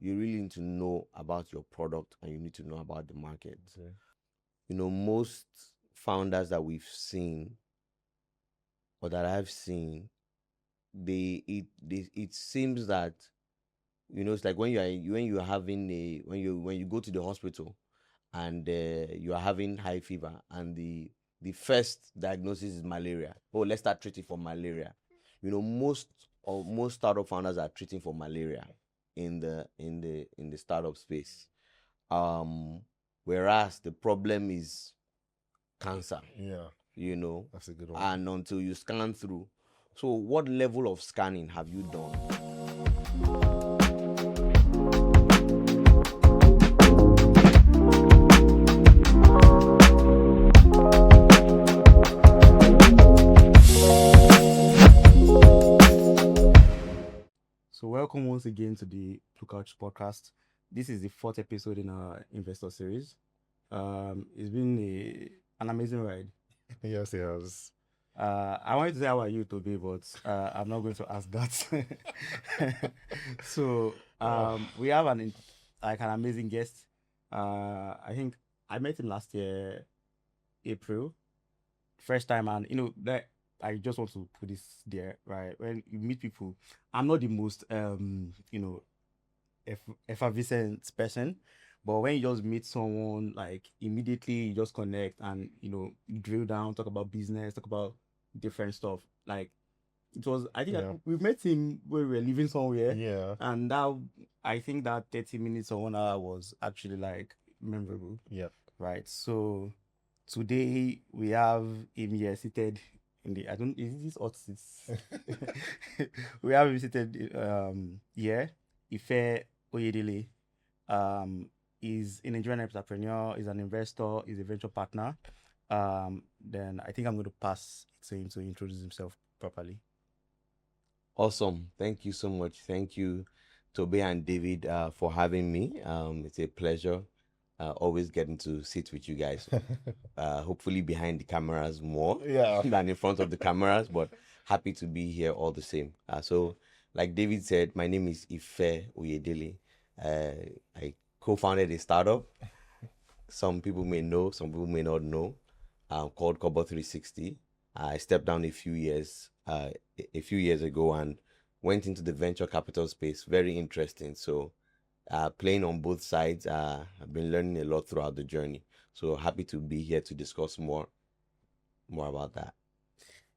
you really need to know about your product and you need to know about the market. Okay. Most founders that we've seen or that I've seen, it seems that it's like when you're having a when you go to the hospital and you are having high fever and the first diagnosis is malaria. Oh, let's start treating for malaria. Most startup founders are treating for malaria in the startup space. Um, Whereas the problem is cancer. Yeah, You know, that's a good one. and until you scan through. So, what level of scanning have you done? So, welcome once again to the Blue Couch podcast. This is the fourth episode in our investor series. It's been an amazing ride. Yes, yes. I wanted to say how are you today, but I'm not going to ask that. So, we have an amazing guest. I think I met him last year, April, first time, and that I just want to put this there, right? When you meet people, I'm not the most effervescent person, but when you just meet someone, like immediately you just connect and you drill down, talk about business, talk about different stuff. Like it was, I think Yeah. we met him when we were living somewhere, Yeah. and now I think that 30 minutes or 1 hour was actually like memorable, Yeah. right? So today we have him here seated in the, I don't, is this hot seats? We have him seated here, Ife Oyedele. Is a Nigerian entrepreneur, is an investor, is a venture partner. Then I think I'm going to pass it to him to introduce himself properly. Awesome. Thank you so much. Thank you, Toby and David, for having me. It's a pleasure. Always getting to sit with you guys. Hopefully behind the cameras more Yeah. than in front of the cameras, but happy to be here all the same. So, like David said, my name is Ife Oyedele. I co-founded a startup. Some people may know, some people may not know, called Kobo 360. I stepped down a few years ago and went into the venture capital space. Very interesting. So, playing on both sides, I've been learning a lot throughout the journey. So happy to be here to discuss more about that.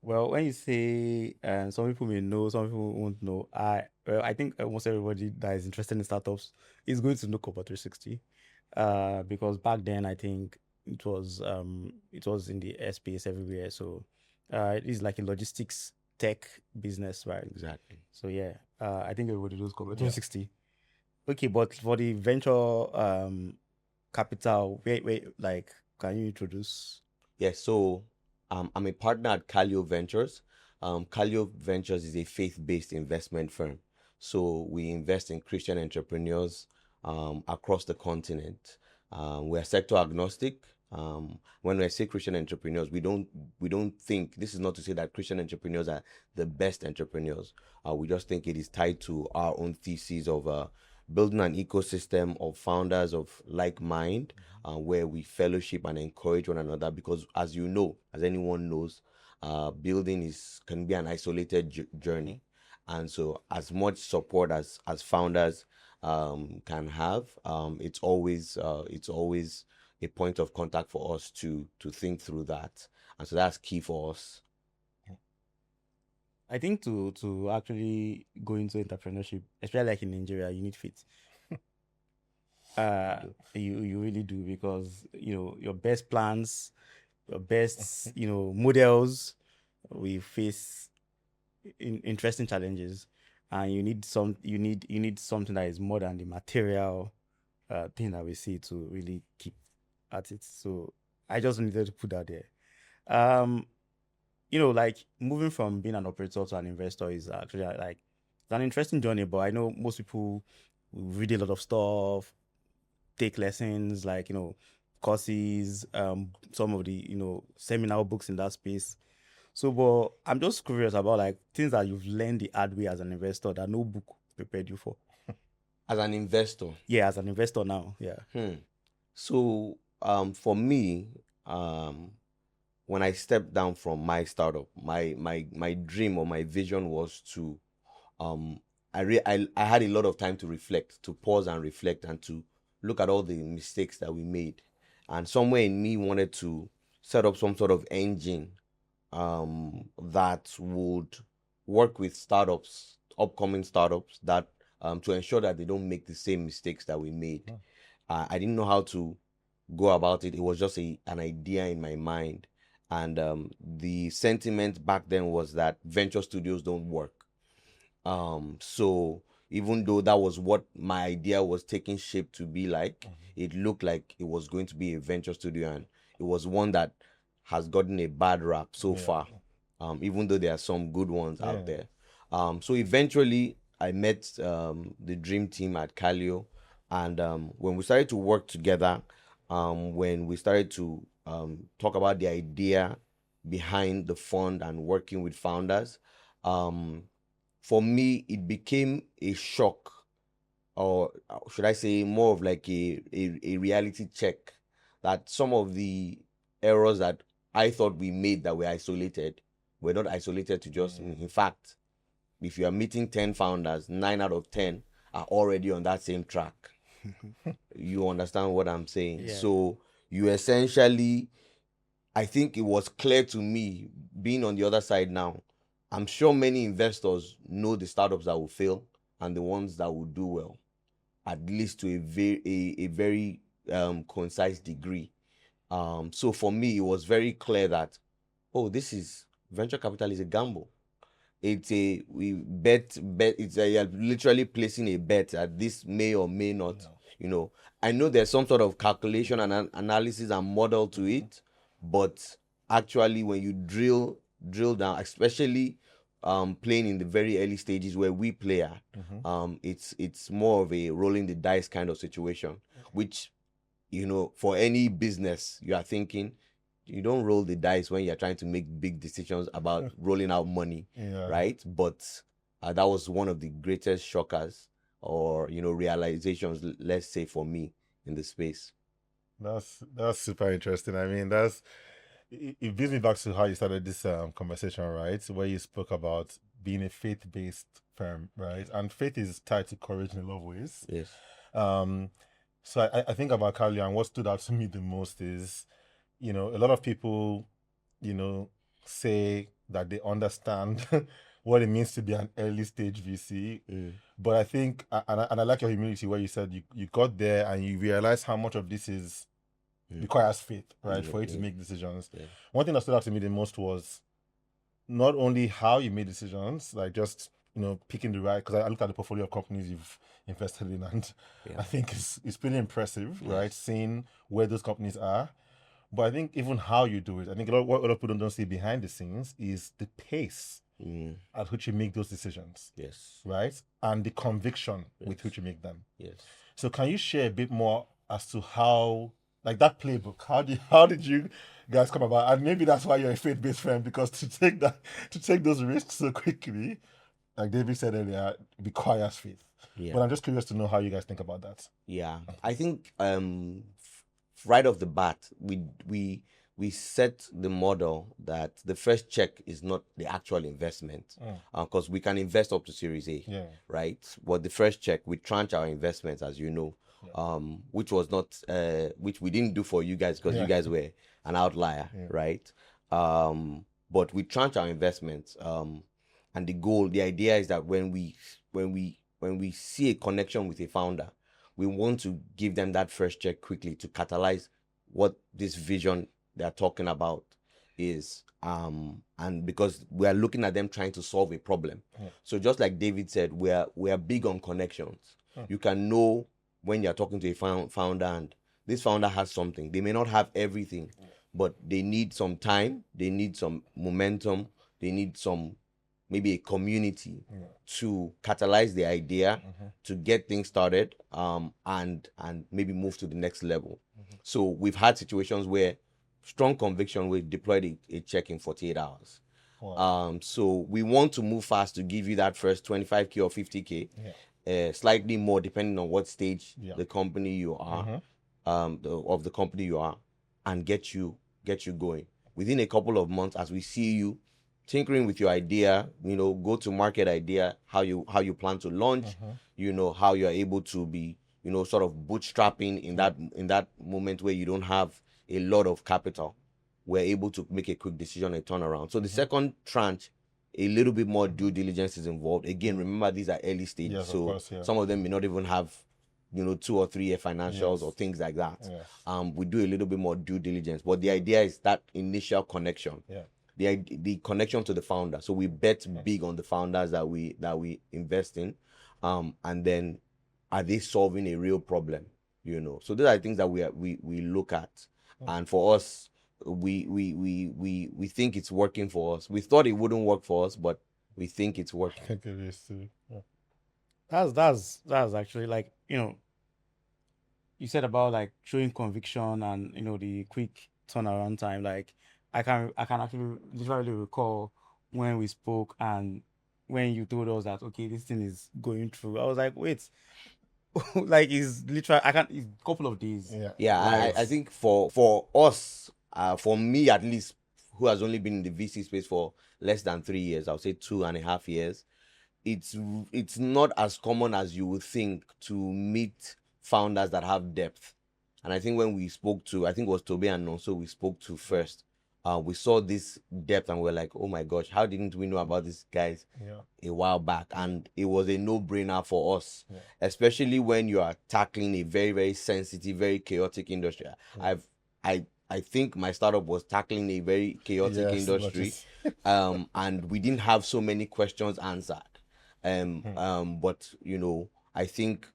Well, when you say some people may know, some people won't know, I think almost everybody that is interested in startups is going to know Copper 360. Because back then I think it was in the space everywhere. So it is like a logistics tech business, right? Exactly. So yeah, I think everybody knows Copper 360. Okay, but for the venture capital, wait, like, can you introduce? Yes. So I'm a partner at Kaleo Ventures. Kaleo Ventures is a faith-based investment firm. So we invest in Christian entrepreneurs across the continent. We're sector agnostic. When I say Christian entrepreneurs, we don't think this is not to say that Christian entrepreneurs are the best entrepreneurs. We just think it is tied to our own thesis of building an ecosystem of founders of like mind, where we fellowship and encourage one another. Because as anyone knows, building can be an isolated journey, and so as much support as founders can have, it's always a point of contact for us to think through that, and so that's key for us. I think to actually go into entrepreneurship, especially like in Nigeria, you need fit. You really do, because your best plans, your best models, we face interesting challenges, and you need something that is more than the material thing that we see to really keep at it. So I just needed to put that there. Um, like moving from being an operator to an investor is actually like it's an interesting journey, but I know most people read a lot of stuff, take lessons, like courses, some of the seminar books in that space. So, but I'm just curious about like things that you've learned the hard way as an investor that no book prepared you for. As an investor. Yeah, as an investor now. Yeah. So for me, when I stepped down from my startup, my dream or my vision was to I had a lot of time to reflect, to pause and reflect, and to look at all the mistakes that we made. And somewhere in me wanted to set up some sort of engine that would work with startups, upcoming startups, that to ensure that they don't make the same mistakes that we made. I didn't know how to go about it. It was just an idea in my mind. And the sentiment back then was that venture studios don't work. So even though that was what my idea was taking shape to be like, it looked like it was going to be a venture studio, and it was one that has gotten a bad rap so far. Even though there are some good ones out there. So eventually I met the dream team at Kaleo, and when we started to work together, when we started to talk about the idea behind the fund and working with founders, um, for me, it became a shock, or should I say, more of like a reality check, that some of the errors that I thought we made that were isolated were not isolated to just me. In fact, if you are meeting 10 founders, 9 out of 10 are already on that same track. You understand what I'm saying? Yeah. So you essentially, I think it was clear to me, being on the other side now. I'm sure many investors know the startups that will fail and the ones that will do well, at least to a very concise degree. So for me, it was very clear that, oh, this is venture capital is a gamble. It's a we bet it's a, you're literally placing a bet that this may or may not. I know there's some sort of calculation and analysis and model to it, but actually when you drill down, especially playing in the very early stages where we play at, it's more of a rolling the dice kind of situation, which for any business you are thinking, you don't roll the dice when you're trying to make big decisions about rolling out money, right? But that was one of the greatest shockers, or realizations, let's say, for me in the space. That's super interesting. I mean, it brings me back to how you started this conversation, right? Where you spoke about being a faith-based firm, right? And faith is tied to courage in a lot of ways. Yes. So I think about Kali, and what stood out to me the most is, a lot of people, say that they understand what it means to be an early stage VC. But I think, and I like your humility where you said you got there and you realized how much of this requires faith, right, for you to make decisions. One thing that stood out to me the most was not only how you made decisions, like just picking the right, because I looked at the portfolio of companies you've invested in, and I think it's pretty impressive, right, seeing where those companies are. But I think even how you do it, I think what a lot of people don't see behind the scenes is the pace at which you make those decisions. Yes. Right? And the conviction with which you make them. Yes. So can you share a bit more as to how, like that playbook, how did you guys come about? And maybe that's why you're a faith-based friend, because to take those risks so quickly, like David said earlier, requires faith. But I'm just curious to know how you guys think about that. Yeah. I think right off the bat, we set the model that the first check is not the actual investment, because we can invest up to Series A, right? But the first check, we tranche our investments, as you know, which was not which we didn't do for you guys, because you guys were an outlier, right? But we tranche our investments, and the idea is that when we see a connection with a founder, we want to give them that first check quickly to catalyze what this vision they're talking about is. And because we are looking at them trying to solve a problem. So just like David said, we are big on connections. You can know when you're talking to a founder, and this founder has something. They may not have everything, but they need some time, they need some momentum, they need some, maybe a community to catalyze the idea, to get things started, and maybe move to the next level. So we've had situations where strong conviction, we deployed a check in 48 hours. Wow. So we want to move fast to give you that first 25K or 50K. slightly more depending on what stage Yeah. the company you are, Mhm. of the company you are, and get you going within a couple of months. As we see you tinkering with your idea, go to market idea, how you plan to launch, Mhm. how you are able to be, sort of bootstrapping in that moment where you don't have a lot of capital. We're able to make a quick decision and turnaround. So the second tranche, a little bit more due diligence is involved. Again, remember these are early stage, Yes, of so course, yeah. some of them may not even have 2 or 3 year financials or Yes. things like that. Yes. We do a little bit more due diligence, but the idea is that initial connection, Yeah. the connection to the founder. So we bet big on the founders that we invest in, and then are they solving a real problem? So those are things that we look at, and for us, we think it's working for us. We thought it wouldn't work for us, but we think it's I working. think it is too. Yeah. That's actually like, you said about like showing conviction and the quick turnaround time. Like I can actually literally recall when we spoke and when you told us that okay, this thing is going through. I was like, wait, like it's literally it's a couple of days. Yeah. Yeah, Right. I think for us, for me at least, who has only been in the VC space for less than 3 years, I'll say 2.5 years, it's not as common as you would think to meet founders that have depth. And I think when we spoke to, I think it was Toby and Nonso we spoke to first, we saw this depth and we're like, oh my gosh, how didn't we know about these guys Yeah. a while back? And it was a no-brainer for us, Yeah. especially when you are tackling a very, very sensitive, very chaotic industry. I think my startup was tackling a very chaotic Yes, industry, and we didn't have so many questions answered. But I think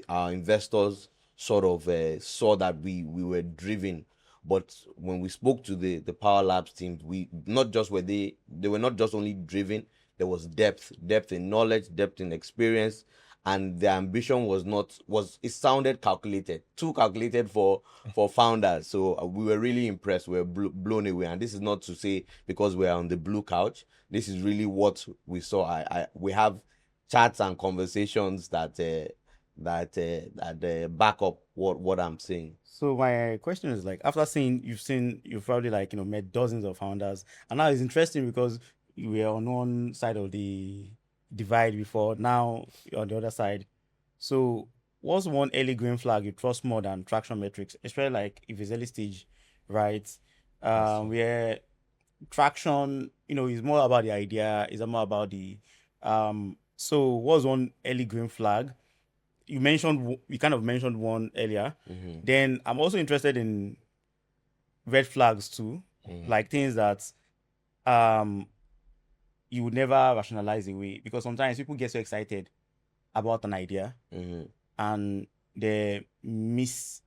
our investors sort of saw that we were driven. But when we spoke to the Power Labs team, we not just were they were not just only driven. There was depth in knowledge, depth in experience, and the ambition was not was it sounded calculated, too calculated for founders. So we were really impressed. We were blown away. And this is not to say because we're on the blue couch. This is really what we saw. We have chats and conversations that back up what I'm saying. So my question is like, after you've probably like met dozens of founders, and now it's interesting because you were on one side of the divide before, now you're on the other side. So what's one early green flag you trust more than traction metrics, especially like if it's early stage, right? Where traction, is more about the idea, is more about the so what's one early green flag? You kind of mentioned one earlier. Then I'm also interested in red flags too, like things that um you would never rationalize away, because sometimes people get so excited about an idea and they miss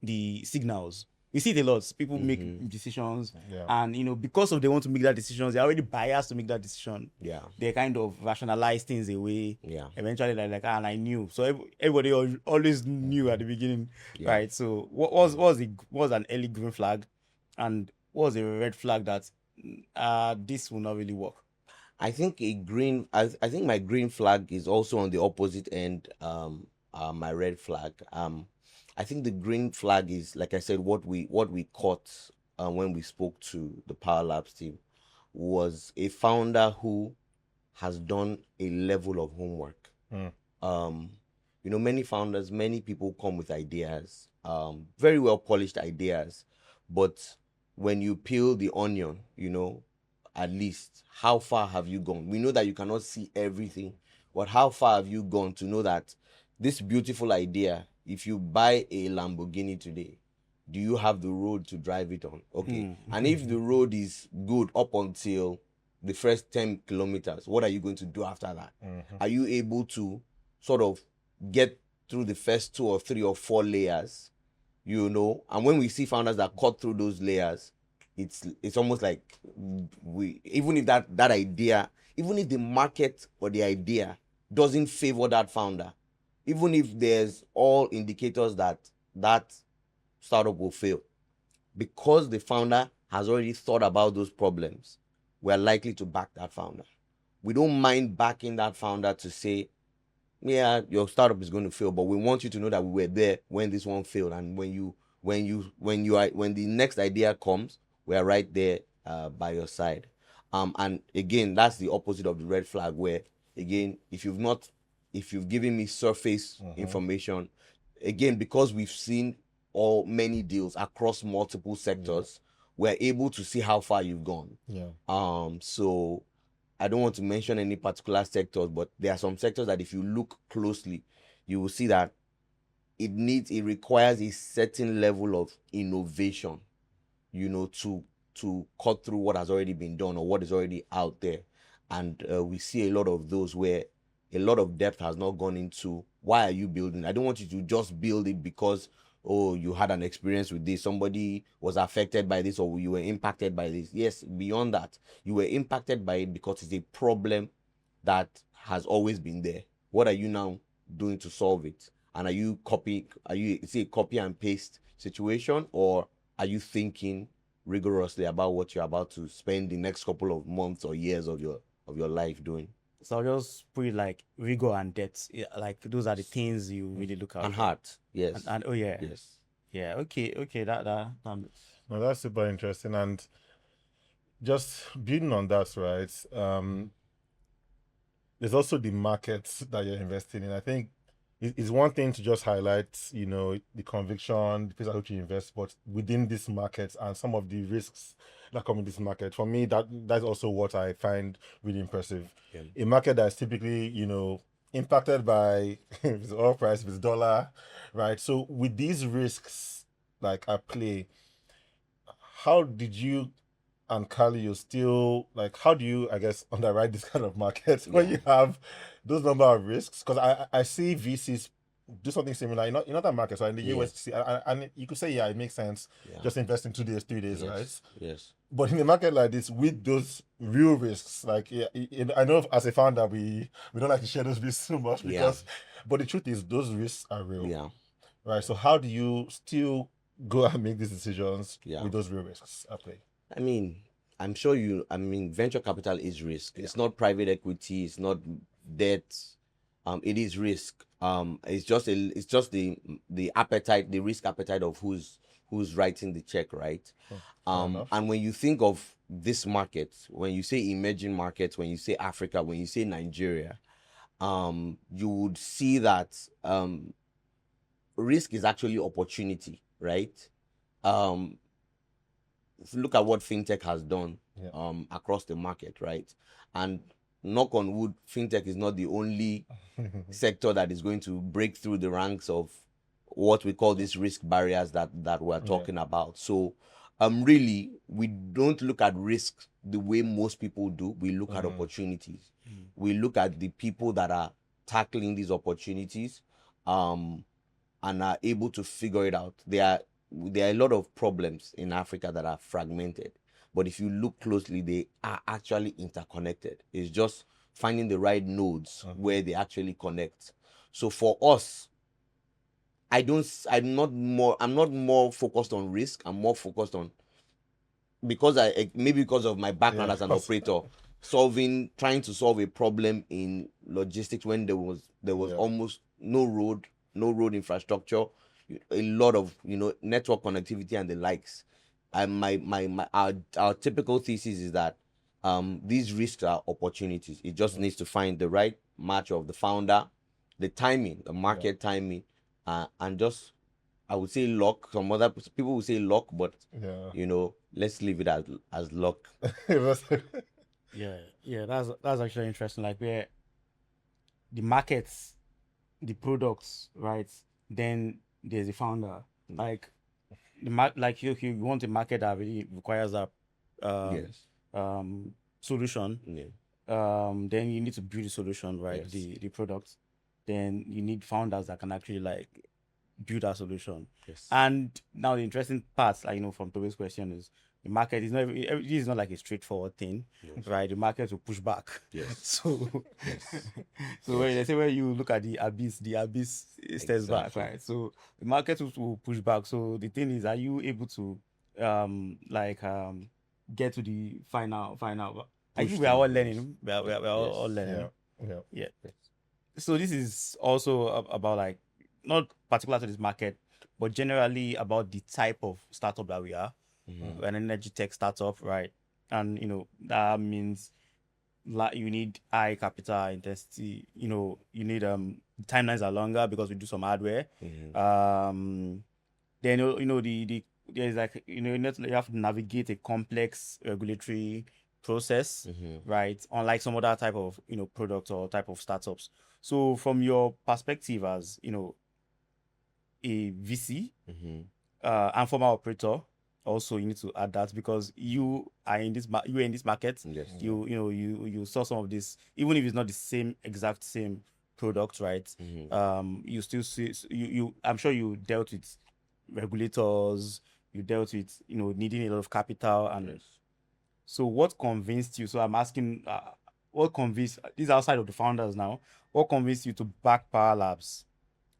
the signals. We see it a lot. People make decisions, Yeah. and because of they want to make that decisions, they're already biased to make that decision. Yeah. They kind of rationalize things away. Yeah. Eventually, they're like, and I knew. So everybody always knew at the beginning, Yeah. right? So what was an early green flag, and what was a red flag that this will not really work? I think I think my green flag is also on the opposite end. My red flag. I think the green flag is, like I said, what we caught when we spoke to the Power Labs team was a founder who has done a level of homework. Um, many founders, many people come with ideas, very well polished ideas, but when you peel the onion, at least how far have you gone? We know that you cannot see everything, but how far have you gone to know that this beautiful idea, if you buy a Lamborghini today, do you have the road to drive it on? Okay. And if the road is good up until the first 10 kilometers, what are you going to do after that? Are you able to sort of get through the first 2 or 3 or 4 layers? And when we see founders that cut through those layers, it's almost like even if that idea, even if the market or the idea doesn't favor that founder, even if there's all indicators that startup will fail, because the founder has already thought about those problems, we're likely to back that founder. We don't mind backing that founder to say, yeah, your startup is going to fail, but we want you to know that we were there when this one failed, and when the next idea comes, we are right there by your side. And again, that's the opposite of the red flag, where again, if you've given me surface information, again, because we've seen all many deals across multiple sectors, we're able to see how far you've gone. Yeah. So I don't want to mention any particular sectors, but there are some sectors that if you look closely, you will see that it requires a certain level of innovation, to cut through what has already been done or what is already out there. And we see a lot of those where a lot of depth has not gone into why are you building. I don't want you to just build it because, oh, you had an experience with this, somebody was affected by this, or you were impacted by this. Yes, beyond that, you were impacted by it because it's a problem that has always been there. What are you now doing to solve it? And is it a copy and paste situation, or are you thinking rigorously about what you're about to spend the next couple of months or years of your life doing? So I'll just put it like rigor and depth. Like those are the things you really look out And for. heart, yes. And oh yeah. Yes. Yeah. Okay. That. No, that's super interesting. And just building on that, right? There's also the markets that you're investing in. I think it's one thing to just highlight, the conviction, the place at which you invest, but within this market and some of the risks that come in this market. For me, that's also what I find really impressive. Yeah. A market that's typically, impacted by its oil price, its dollar, right? So with these risks like at play, how did you and Kaleo still, like, how do you, I guess, underwrite this kind of market when you have those number of risks? Because I see VCs do something similar in other markets, right? In the US, and you could say, yeah, it makes sense. Just invest in 2 days, 3 days, right? Yes. But in a market like this, with those real risks, like, I know as a founder, we don't like to share those risks so much because, but the truth is, those risks are real. Yeah. Right. So how do you still go and make these decisions with those real risks at play? I mean, venture capital is risk. It's not private equity. It's not debt. It is risk. It's just the appetite, the risk appetite of who's writing the check, right? And when you think of this market, when you say emerging markets, when you say Africa, when you say Nigeria, you would see that risk is actually opportunity, right? Look at what fintech has done across the market, right? And knock on wood, fintech is not the only sector that is going to break through the ranks of what we call these risk barriers that we're talking about. So really, we don't look at risk the way most people do. We look at opportunities. We look at the people that are tackling these opportunities and are able to figure it out. There are a lot of problems in Africa that are fragmented, but if you look closely, they are actually interconnected. It's just finding the right nodes where they actually connect. So for us, I'm not more focused on risk. I'm more focused on, maybe because of my background as an operator, trying to solve a problem in logistics when there was almost no road infrastructure, a lot of network connectivity and the likes. And our typical thesis is that these risks are opportunities. It just needs to find the right match of the founder, the timing, the market timing, and just, I would say, luck. Some other people will say luck, but let's leave it as luck. Yeah, that's actually interesting. Like, where the markets, the products, right? Then there's the founder. Like like you want a market that really requires a solution. Then you need to build a solution, right? The product. Then you need founders that can actually like build that solution. And now the interesting part, like, from Toby's question, is the market is not. It is not like a straightforward thing, right? The market will push back. So, when you look at the abyss stays back, right? So the market will push back. So the thing is, are you able to get to the final? I think we are all learning. We are all learning. Yeah. So this is also about like not particular to this market, but generally about the type of startup that we are. Mhm. We're an energy tech startup, right? And that means you need high capital intensity. You need timelines are longer because we do some hardware. Mhm. Then the there's like you have to navigate a complex regulatory process, Mhm. right? Unlike some other type of product or type of startups. So from your perspective as a VC Mhm. and former operator, also you need to add that because you are in this market. Yes. You saw some of this, even if it's not the exact same product, right? Mhm. You still see you I'm sure you dealt with regulators, you dealt with needing a lot of capital. And Yes. so what convinced you? So I'm asking, what convinced, this is outside of the founders now, what convinced you to back Power Labs,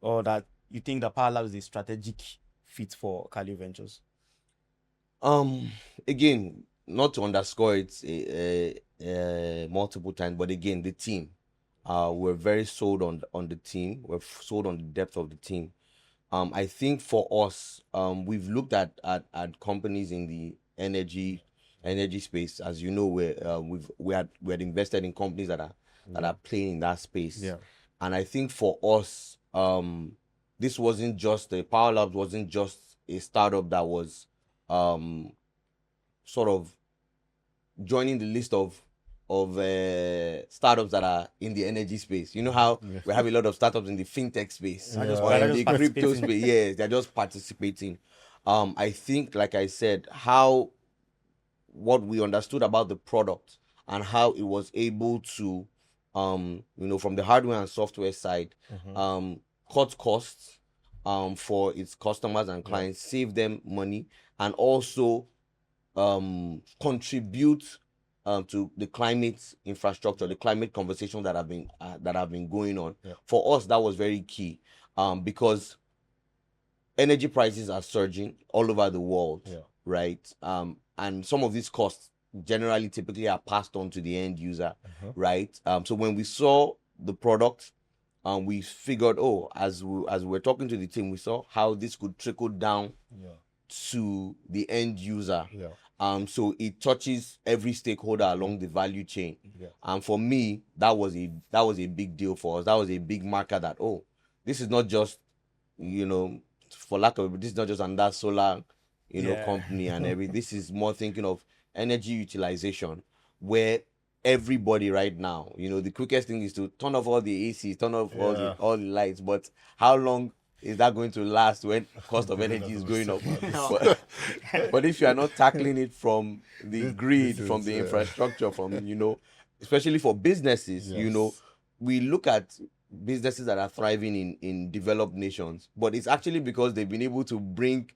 or that you think that Power Labs is a strategic fit for Kaleo Ventures? Um, Again, not to underscore it multiple times, but again, the team. We're very sold on the team. We're sold on the depth of the team. I think for us, we've looked at companies in the energy space. As you know, we had invested in companies that are playing in that space. Yeah. And I think for us, this wasn't just the Power Labs wasn't just a startup that was sort of joining the list of startups that are in the energy space. You know how Yeah. we have a lot of startups in the fintech space I just or they're in just the crypto participating. space. Yes, they're just participating. I think, like I said, how what we understood about the product and how it was able to, from the hardware and software side, cut costs, for its customers and Yeah. clients, save them money, and also contribute to the climate infrastructure, the climate conversation that have been going on. Yeah. For us, that was very key, because energy prices are surging all over the world, Yeah. right? And some of these costs generally typically are passed on to the end user, right? So when we saw the product, we figured, as we were talking to the team, we saw how this could trickle down Yeah. to the end user. Yeah. So it touches every stakeholder along the value chain. Yeah. And for me, that was a big deal for us. That was a big marker that, this is not just, for lack of, this is not just another solar, Yeah. company and everything. This is more thinking of energy utilization, where everybody right now, the quickest thing is to turn off all the ACs, turn off all the Yeah. lights. But how long is that going to last when cost of energy is going up? But if you are not tackling it from the grid, this from is, the infrastructure, from, especially for businesses, Yes. we look at businesses that are thriving in developed nations, but it's actually because they've been able to bring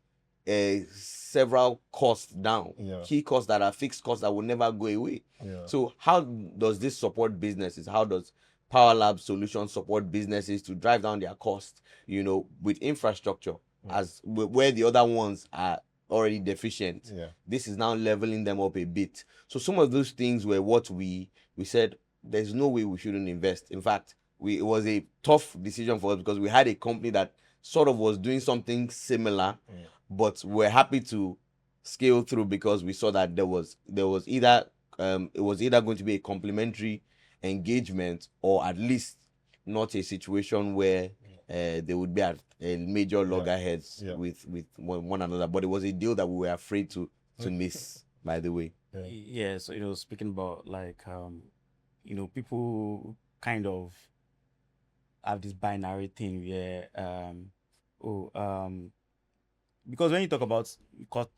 several costs down, Yeah. key costs that are fixed costs that will never go away. Yeah. So how does this support businesses? How does Power Lab solutions support businesses to drive down their costs, with infrastructure, where the other ones are already deficient? Yeah. This is now leveling them up a bit. So some of those things were what we said, there's no way we shouldn't invest. In fact, it was a tough decision for us because we had a company that sort of was doing something similar, but we're happy to scale through because we saw that there was either it was either going to be a complementary engagement, or at least not a situation where they would be at a major loggerheads with one another. But it was a deal that we were afraid to miss, by the way. Yeah. So speaking about like people kind of have this binary thing where because when you talk about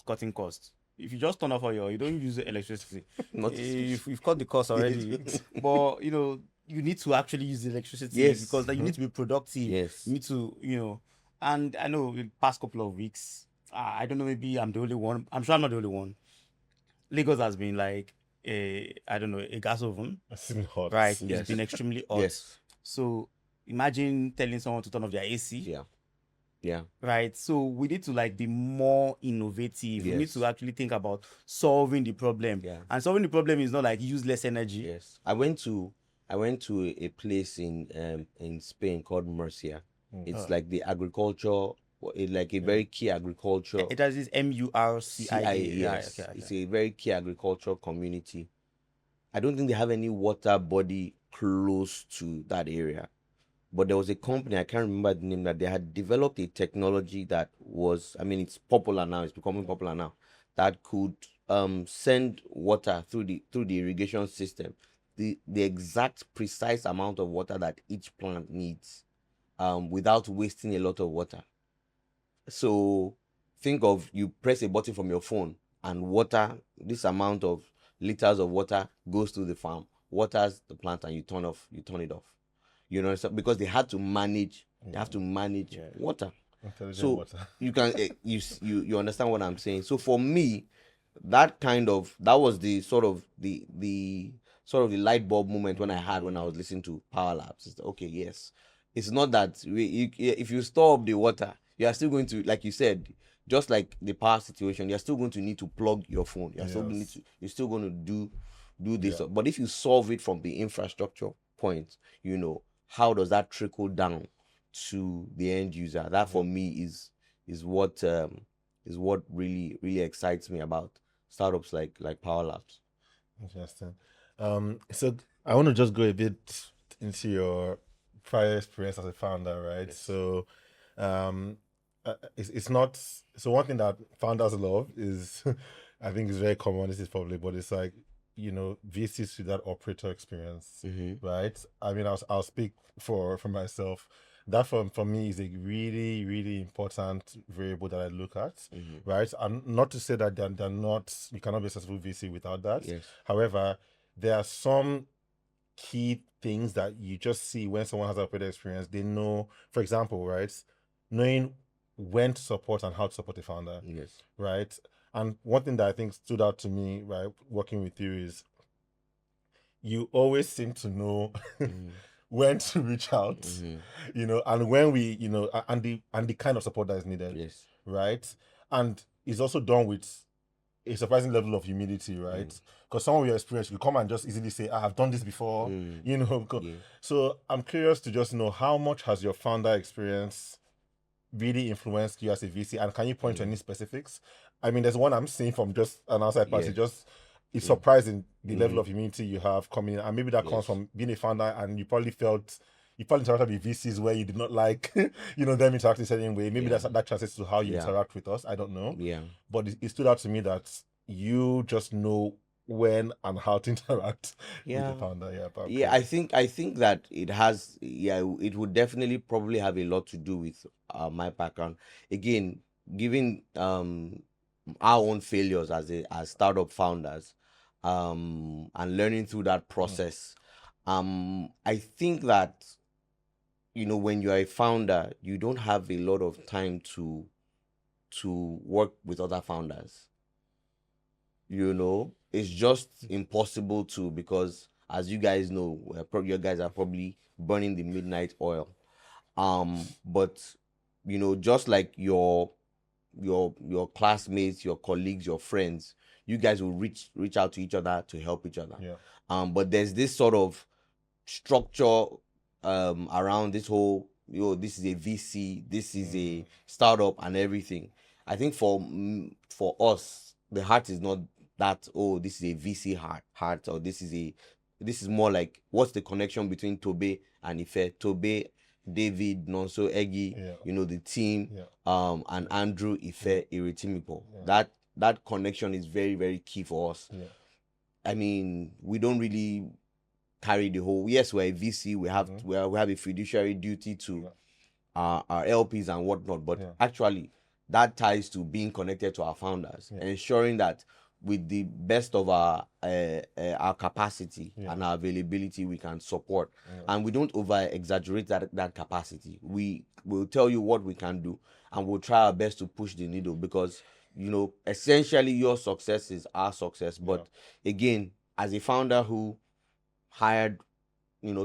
cutting costs, if you just turn off all you don't use electricity. Not You've cut the cost already. But you need to actually use the electricity, Yes. because you need to be productive. Yes. You need to, and I know in the past couple of weeks, I don't know, maybe I'm the only one. I'm sure I'm not the only one. Lagos has been like I don't know, a gas oven. It's been hot. Right. Yes. It's been extremely hot. Yes. So imagine telling someone to turn off their AC. Yeah. Right. So we need to like be more innovative. We need Yes. to actually think about solving the problem. Yeah. And solving the problem is not like use less energy. Yes. I went to I went to a place in Spain called Murcia. It's like the agriculture, like a very key agriculture. It has this MURCIA. CIA, Right, okay, yes, it's okay. a very key agricultural community. I don't think they have any water body close to that area. But there was a company, I can't remember the name, that they had developed a technology that was, I mean, it's popular now, it's becoming popular now, that could send water through the irrigation system, the exact precise amount of water that each plant needs, without wasting a lot of water. So think of, you press a button from your phone and water, this amount of liters of water goes to the farm, waters the plant, and you turn it off. You know, so because they had to manage, they have to manage water. Intelligent So water. you can you understand what I'm saying. So for me, that was the sort of the light bulb moment when I was listening to Power Labs. It's okay, yes, it's not that if you store up the water, you are still going to, like you said, just like the power situation, you're still going to need to plug your phone. You're still going to do this. Yeah. But if you solve it from the infrastructure point, how does that trickle down to the end user? That for me is what really really excites me about startups like Power Labs. Interesting. So I want to just go a bit into your prior experience as a founder, right? Yes. So, it's not. So one thing that founders love is, I think it's very common. This is public, but it's like, VCs with that operator experience, right? I mean, I'll speak for myself. That for me is a really really important variable that I look at, right? And not to say that they're not, you cannot be a successful VC without that. Yes. However, there are some key things that you just see when someone has a operator experience. They know, for example, right, knowing when to support and how to support a founder, Yes. right? And one thing that I think stood out to me, right, working with you, is you always seem to know when to reach out, and when we, and the kind of support that is needed, Yes. right? And it's also done with a surprising level of humility, right? Because some of your experience, you come and just easily say, I have done this before, So I'm curious to just know, how much has your founder experience really influenced you as a VC, and can you point to any specifics? I mean, there's one I'm seeing from just an outside party. It's surprising the level of humility you have coming in, and maybe that comes from being a founder, and you probably interacted with VCs where you did not like, them interacting a certain way. Maybe that translates to how you interact with us. I don't know. Yeah. But it stood out to me that you just know when and how to interact with the founder. I think that it would definitely probably have a lot to do with my background. Again, given our own failures as startup founders, and learning through that process, I think that when you're a founder, you don't have a lot of time to work with other founders. It's just impossible to, because as you guys know, you guys are probably burning the midnight oil. But just like your classmates, your colleagues, your friends, you guys will reach out to each other to help each other. But there's this sort of structure around this whole, this is a VC, this is a startup and everything. I think for us, the heart is not that, this is a VC heart, or this is more like, what's the connection between Tobe and Ife? Tobe, David, Nonso, Egi, the team, and Andrew, Ife, Iritimipo. That connection is very, very key for us. I mean, we don't really carry the whole. Yes, we're a VC. We have a fiduciary duty to our LPs and whatnot. But actually, that ties to being connected to our founders, ensuring that with the best of our capacity and our availability, we can support, and we don't over exaggerate that capacity. We will tell you what we can do, and we'll try our best to push the needle, because essentially your success is our success. But again, as a founder who hired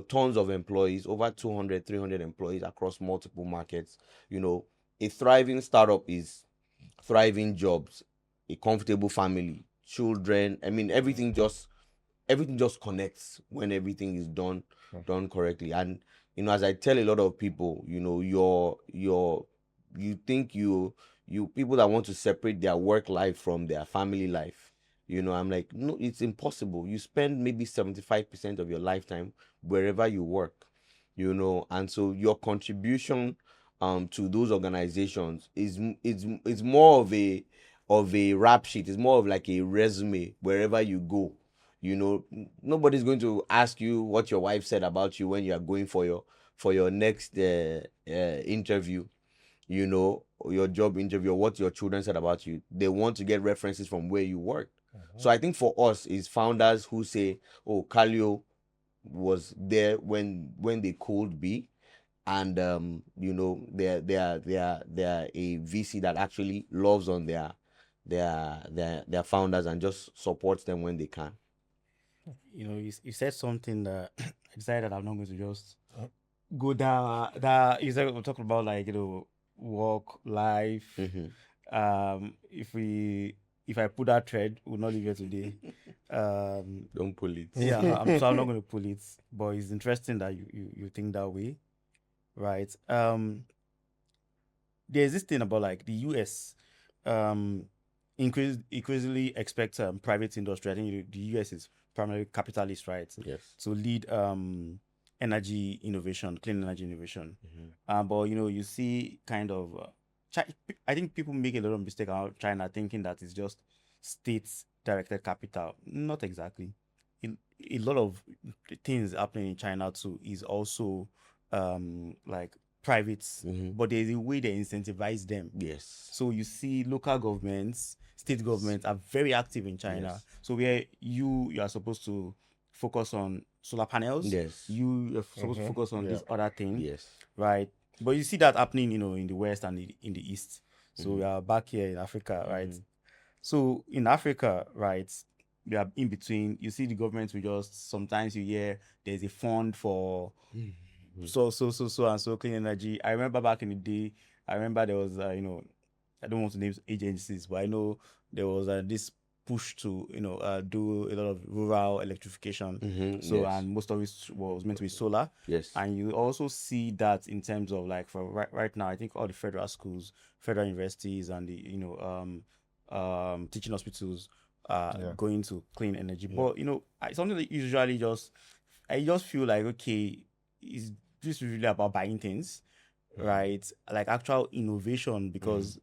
tons of employees, over 200, 300 employees across multiple markets, a thriving startup is thriving jobs, a comfortable family, children. I mean, everything just everything just connects when everything is done correctly. And as I tell a lot of people, you think you people that want to separate their work life from their family life, I'm like, no, it's impossible. You spend maybe 75% of your lifetime wherever you work, and so your contribution to those organizations is more of a rap sheet. It's more of like a resume wherever you go. Nobody's going to ask you what your wife said about you when you are going for your next interview, or your job interview, or what your children said about you. They want to get references from where you work. So I think for us is founders who say, oh, Kaleo was there when they could be, and they're a VC that actually loves on their founders and just supports them when they can. You said something that I decided I'm not going to just go down. That you said we're talking about, like, work life. If I put that thread, we'll not leave here today. Don't pull it. Yeah, so I'm not going to pull it. But it's interesting that you think that way, right? There's this thing about, like, the US increasingly expects private industry. I think the US is primarily capitalist, right? Yes. To lead energy innovation, clean energy innovation. But you see kind of I think people make a lot of mistake about China, thinking that it's just state-directed capital. Not exactly. A lot of things happening in China too is also like private, but there's a way they incentivize them. Yes. So you see local governments, state governments are very active in China. Yes. So where you are supposed to focus on solar panels, Yes. you are supposed to focus on this other thing, Yes. right? But you see that happening, in the West and in the East. So we are back here in Africa, right? So in Africa, right, we are in between. You see the government will just, sometimes you hear there's a fund for so and so clean energy. I remember back in the day, I remember there was I don't want to name agencies, but I know there was this push to do a lot of rural electrification. So Yes. and most of it was meant to be solar. Yes. And you also see that in terms of, like, for right now, I think all the federal schools, federal universities, and the teaching hospitals are going to clean energy. But something that I just feel like, okay, is this really about buying things, right? Like actual innovation, because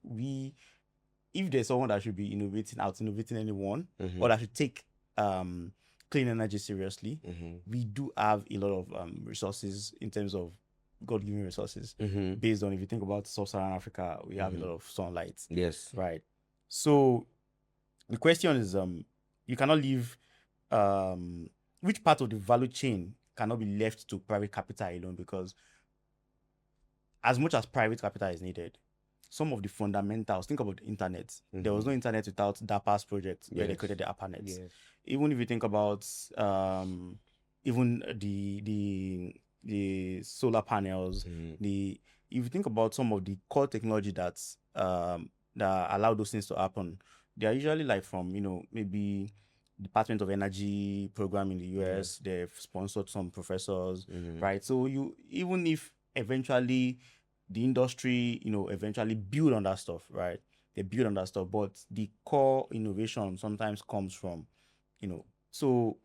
if there's someone that should be innovating anyone, or that should take clean energy seriously, we do have a lot of resources in terms of God-given resources. Based on, if you think about sub-Saharan Africa, we have a lot of sunlight. Yes. Right. So the question is, you cannot leave which part of the value chain cannot be left to private capital alone, because as much as private capital is needed, some of the fundamentals, think about the internet. There was no internet without DARPA's project where they created the ARPANET. Yes. Even if you think about even the solar panels, if you think about some of the core technology that allow those things to happen, they are usually like from maybe Department of Energy program in the US. They've sponsored some professors, right? So even if eventually the industry, eventually build on that stuff, right? They build on that stuff, but the core innovation sometimes comes from, So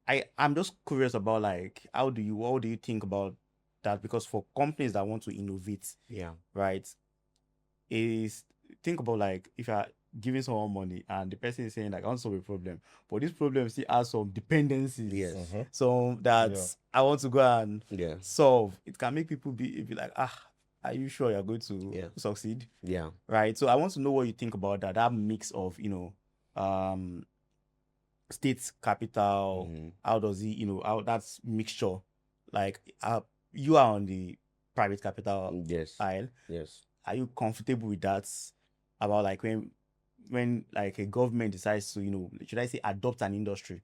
I'm just curious about, like, what do you think about that? Because for companies that want to innovate, right, is think about, like, if you're giving someone money and the person is saying, like, I want to solve a problem, but this problem still has some dependencies. Yes. So that I want to go and solve. It can make people be like, are you sure you're going to succeed? Yeah. Right. So I want to know what you think about that mix of, state capital. How does he, how that's mixture, like, you are on the private capital aisle. Yes. Are you comfortable with that? About, like, when like a government decides to, should I say, adopt an industry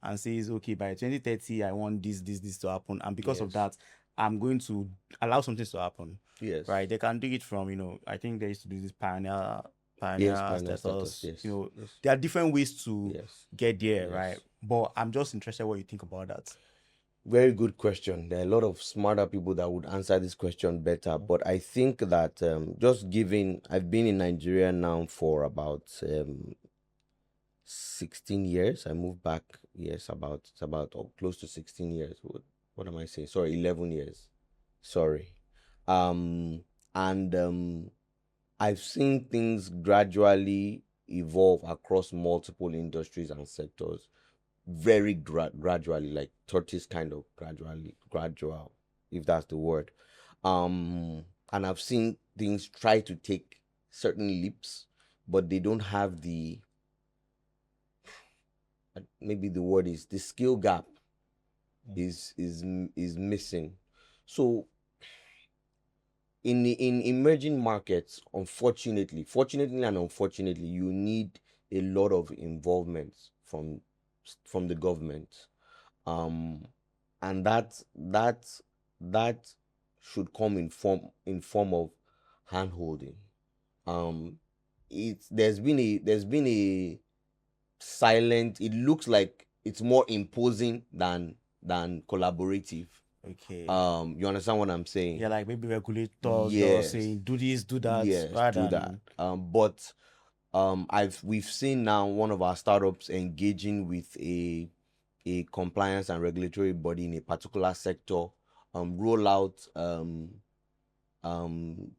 and says, okay, by 2030, I want this to happen. And because of that, I'm going to allow something to happen. Yes. Right. They can do it from, I think they used to do this pioneer Pioneers, Pioneer let startups. us, Yes. Yes. there are different ways to Yes. get there, Yes. right? But I'm just interested what you think about that. Very good question. There are a lot of smarter people that would answer this question better, but I think that just giving, I've been in Nigeria now for about 16 years. I moved back, yes, it's about close to 16 years. What am I saying? Sorry, 11 years. Sorry. And I've seen things gradually evolve across multiple industries and sectors, very gradually, like tortoise kind of gradual, if that's the word. And I've seen things try to take certain leaps, but they don't have the, maybe the word is, the skill gap is missing. So in emerging markets, fortunately and unfortunately, you need a lot of involvement from the government, and that should come in form of hand holding. It's there's been a silent, it looks like it's more imposing than collaborative. Okay. You understand what I'm saying? Yeah, like maybe regulators Yes. saying do this, do that, Yes, rather do that. But we've seen now one of our startups engaging with a compliance and regulatory body in a particular sector, roll out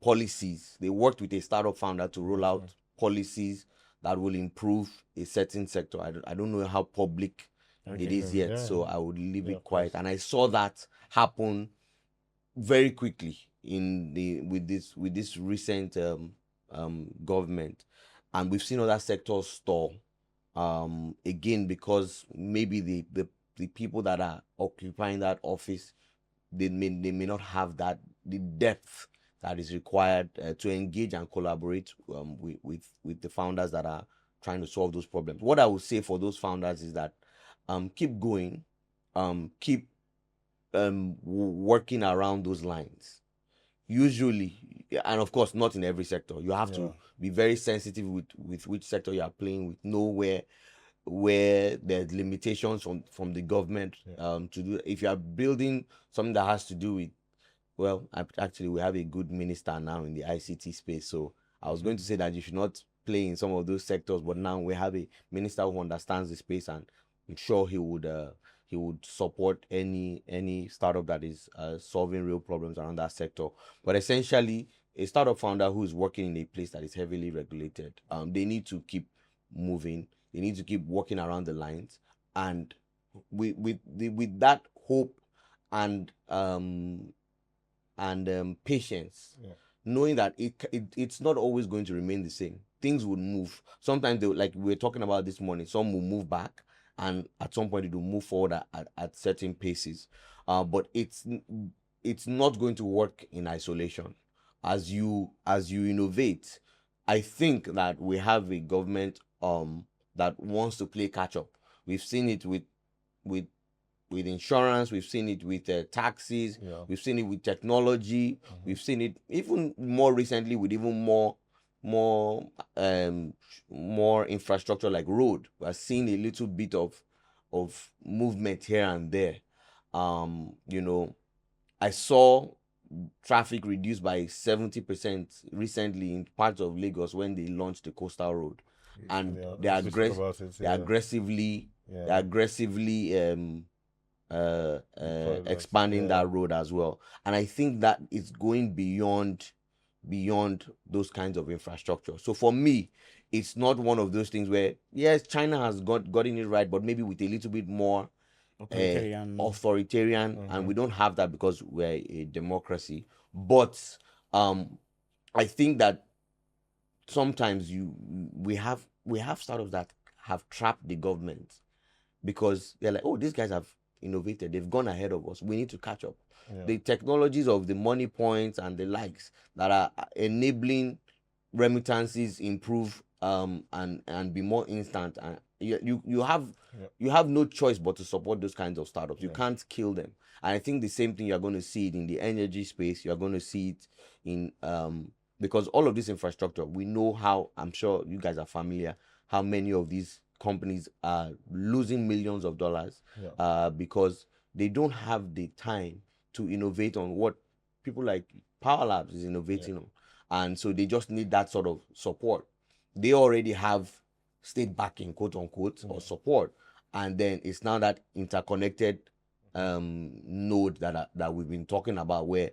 policies. They worked with a startup founder to roll out policies that will improve a certain sector. I don't know how public it is yet, so I would leave it quiet. And I saw that happen very quickly with this recent government, and we've seen other sectors stall, again, because maybe the people that are occupying that office, they may not have the depth that is required to engage and collaborate with the founders that are trying to solve those problems. What I would say for those founders is that keep going, keep working around those lines. Usually, and of course not in every sector, you have to be very sensitive with which sector you are playing with, know where there's limitations from the government to do. If you are building something that has to do with, well, actually we have a good minister now in the ICT space, so I was going to say that you should not play in some of those sectors, but now we have a minister who understands the space, and I'm sure he would support any startup that is solving real problems around that sector. But essentially, a startup founder who is working in a place that is heavily regulated, they need to keep moving, they need to keep working around the lines, and with that hope and patience, knowing that it's not always going to remain the same. Things would move. Sometimes, like we were talking about this morning, some will move back, and at some point it will move forward at certain paces. But it's not going to work in isolation. As you innovate, I think that we have a government that wants to play catch up. We've seen it with with insurance, we've seen it with taxes, we've seen it with technology, we've seen it even more recently with even more more infrastructure like road. We're seeing a little bit of movement here and there. I saw traffic reduced by 70% recently in parts of Lagos when they launched the coastal road, and they're aggressively expanding that road as well. And I think that it's going beyond those kinds of infrastructure. So for me, it's not one of those things where, yes, China has gotten it right, but maybe with a little bit more authoritarian, and we don't have that because we're a democracy. But I think that sometimes we have startups that have trapped the government, because they're like, oh, these guys have innovated, they've gone ahead of us, we need to catch up. The technologies of the money points and the likes that are enabling remittances improve, and be more instant, and you have no choice but to support those kinds of startups. You can't kill them. And I think the same thing, you're going to see it in the energy space, you're going to see it in because all of this infrastructure, we know how, I'm sure you guys are familiar, how many of these companies are losing millions of dollars because they don't have the time to innovate on what people like Power Labs is innovating on. And so they just need that sort of support. They already have state backing, quote unquote, or support. And then it's now that interconnected node that we've been talking about, where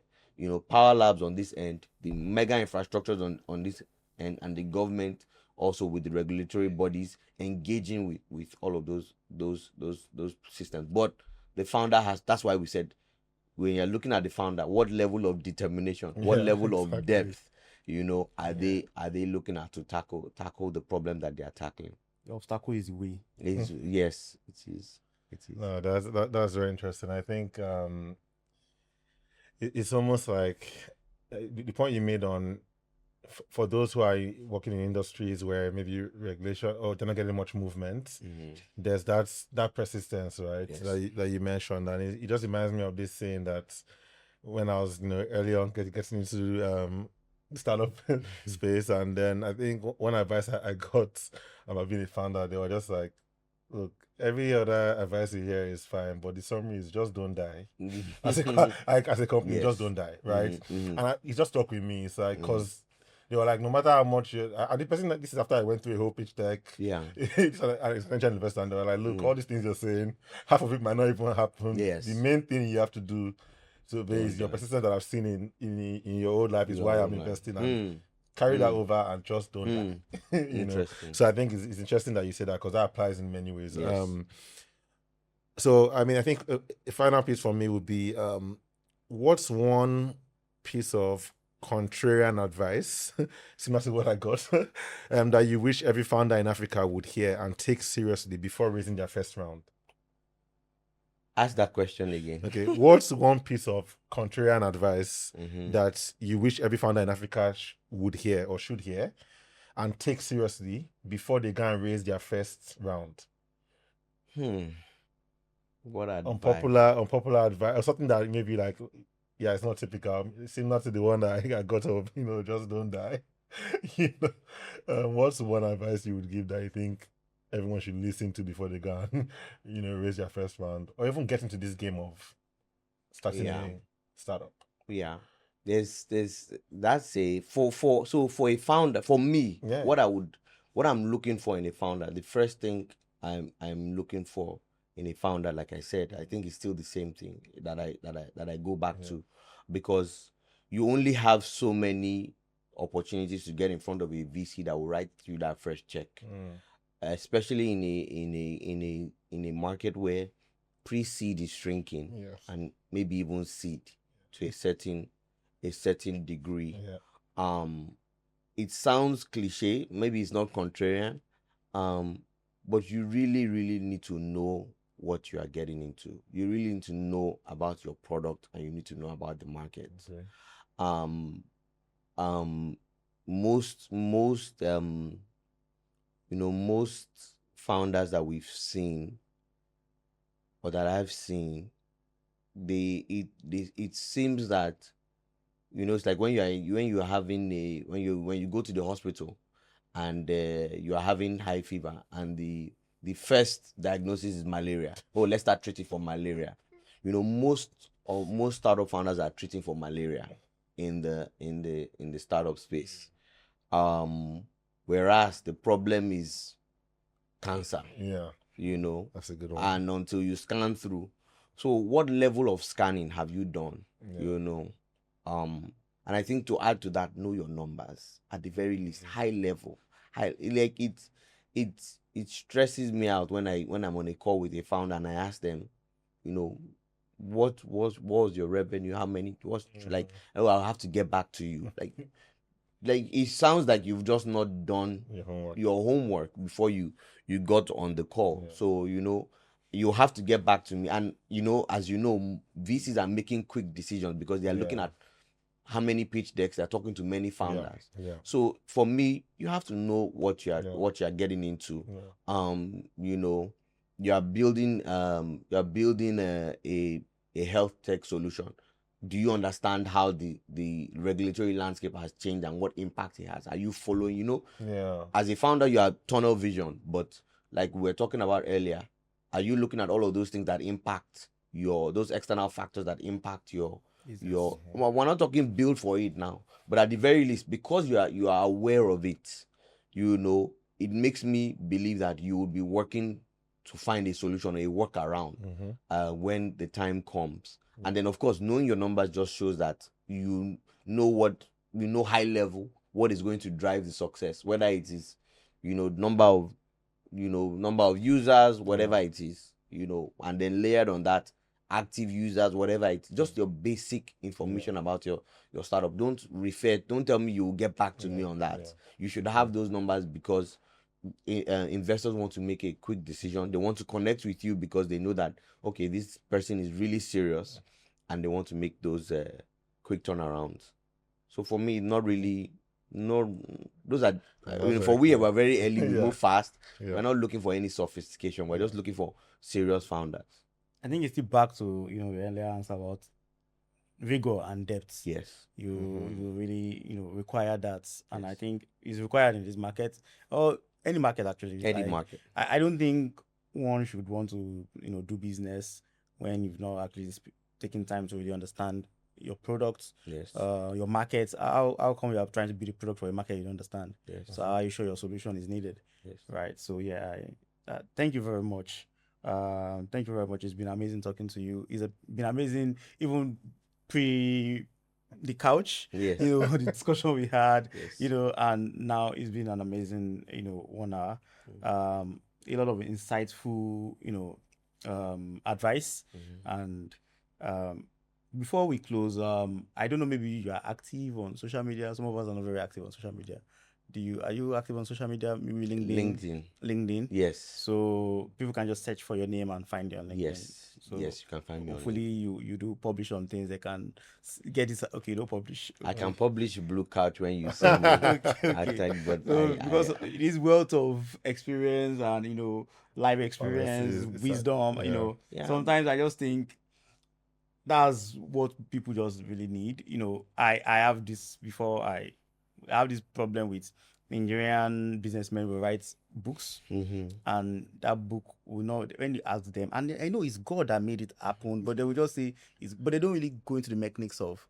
Power Labs on this end, the mega infrastructures on this end, and the government also with the regulatory bodies engaging with all of those systems. But the founder has, that's why we said, when you're looking at the founder, what level of determination, what level of depth, are they looking at to tackle the problem that they are tackling? The obstacle is the way. Yes, it is. No, that's very interesting. I think it's almost like the point you made on, for those who are working in industries where maybe regulation or they're not getting much movement, there's that persistence, right? Yes. That you mentioned, and it just reminds me of this saying that when I was early on getting into startup space, and then I think one advice I got about being a founder, they were just like, look, every other advice you hear is fine, but the summary is just don't die. As a company, Yes. just don't die, right? Mhm. And it just stuck with me. It's like, because they were like, no matter how much and the person, this is after I went through a whole pitch deck. Yeah. It's an exponential investor, and they were like, look, all these things you're saying, half of it might not even happen. Yes. The main thing you have to do, so is your persistence that I've seen in your old life is why I'm investing, and carry that over and just don't die. Interesting. So I think it's interesting that you say that, because that applies in many ways. Yes. So I mean, I think a final piece for me would be, what's one piece of contrarian advice, similar to what I got, that you wish every founder in Africa would hear and take seriously before raising their first round? Ask that question again. Okay, what's one piece of contrarian advice that you wish every founder in Africa would hear or should hear and take seriously before they go and raise their first round? What advice? Unpopular advice, or something that maybe like, it's not typical, similar to the one that I got of, just don't die. What's one advice you would give that you think everyone should listen to before they go and raise their first round, or even get into this game of starting a startup? There's that's a for a founder, for me, what I'm looking for in a founder, the first thing I'm looking for in a founder, like I said, I think it's still the same thing that I go back to, because you only have so many opportunities to get in front of a VC that will write you that first check, especially in a market where pre-seed is shrinking, and maybe even seed to a certain degree. It sounds cliche, maybe it's not contrarian, but you really need to know what you are getting into. You really need to know about your product, and you need to know about the market. Most founders that we've seen, or that I've seen, it seems that it's like when you go to the hospital and you are having high fever, and the first diagnosis is malaria. Oh, let's start treating for malaria. Most startup founders are treating for malaria in the startup space. Whereas the problem is cancer. That's a good one. And until you scan through, so what level of scanning have you done? And I think to add to that, know your numbers at the very least, high level. Like it stresses me out when I'm on a call with a founder and I ask them, what was your revenue? How many? Like, oh, I'll have to get back to you. Like it sounds like you've just not done your homework before you got on the call. So you have to get back to me. And as VCs are making quick decisions because they are looking at how many pitch decks, they're talking to many founders. So for me, you have to know what you are getting into. You are building a health tech solution. do you understand how the regulatory landscape has changed and what impact it has? Are you following? Yeah. As a founder, you have tunnel vision, but like we were talking about earlier, are you looking at all of those things that impact those external factors that impact your Business. well, we're not talking build for it now, but at the very least, because you are aware of it, it makes me believe that you will be working to find a solution or a workaround when the time comes. And then, of course, knowing your numbers just shows that you know high level what is going to drive the success, whether it is, number of users, whatever it is, and then layered on that, active users, whatever it's just your basic information about your startup. Don't tell me you will get back to me on that. You should have those numbers because investors want to make a quick decision. They want to connect with you because they know that, okay, this person is really serious, and they want to make those quick turnarounds. So for me, not really. No, those are we're very early. We move fast. We're not looking for any sophistication. We're just looking for serious founders. I think it's still back to the earlier answer about rigor and depth. Yes, you really require that, and I think it's required in this market or any market actually. Any market. I don't think one should want to do business when you've not actually taken time to really understand your products, Yes. Your markets. How come you are trying to build a product for a market you don't understand? Yes. So how are you sure your solution is needed? Yes. Right. So yeah, thank you very much. Thank you very much. It's been amazing talking to you. It's been amazing even pre the couch. Yes. The discussion we had. Yes. And now it's been an amazing 1 hour. A lot of insightful advice. And before we close, I don't know, maybe you are active on social media. Some of us are not very active on social media. Are you active on social media? Maybe LinkedIn. Yes. So people can just search for your name and find you on LinkedIn. Yes. So yes, you can find me. Hopefully you do publish on things. They can get this. Okay, don't publish. I can publish Blue Couch when you send me. Okay. Because it is wealth of experience and life experience, wisdom. Sometimes I just think that's what people just really need. I have this before. I have this problem with Nigerian businessmen who write books, and that book will not, when you ask them, and I know it's God that made it happen, but they will just say but they don't really go into the mechanics of,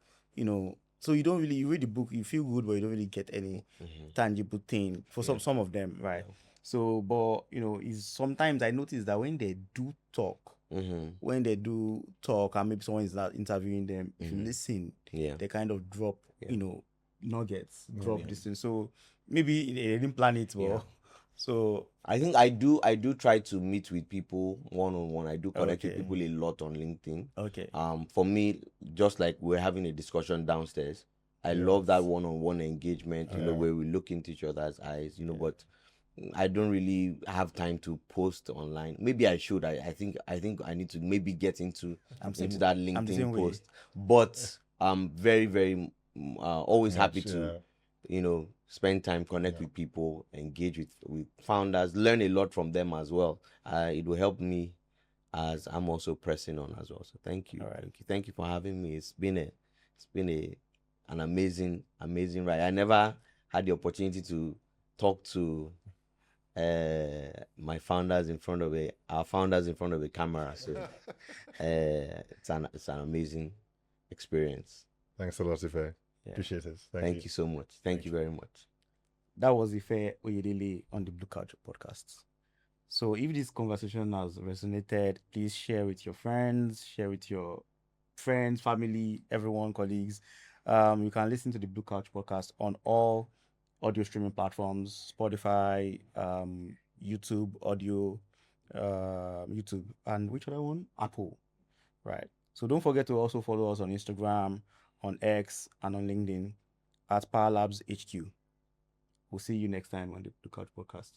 so you don't really, you read the book, you feel good, but you don't really get any tangible thing for some of them, right? So, but is sometimes I notice that when they do talk, and maybe someone is not interviewing them, if you listen, they kind of drop, nuggets, drop this thing. So maybe they didn't plan it well. So I think I do try to meet with people one-on-one. I do connect with people a lot on LinkedIn. Okay. For me, just like we're having a discussion downstairs, I love that one-on-one engagement, where we look into each other's eyes, but I don't really have time to post online. Maybe I should. I think I need to maybe get into that LinkedIn post. But I'm very, very always happy to spend time, connect with people, engage with founders, learn a lot from them as well. It will help me as I'm also pressing on as well. So thank you. All right. Thank you for having me. It's been an amazing ride. I never had the opportunity to talk to our founders in front of a camera. So it's an amazing experience. Thanks a lot, Ife. Appreciate it. Thank you so much. Thank you very much. That was Ife Oyedele on the Blue Couch podcast. So if this conversation has resonated, please share with your friends, family, everyone, colleagues. You can listen to the Blue Couch podcast on all audio streaming platforms, Spotify, YouTube audio, YouTube, and which other one? Apple. Right. So don't forget to also follow us on Instagram, on X, and on LinkedIn at Power Labs HQ. We'll see you next time on the Blue Couch podcast.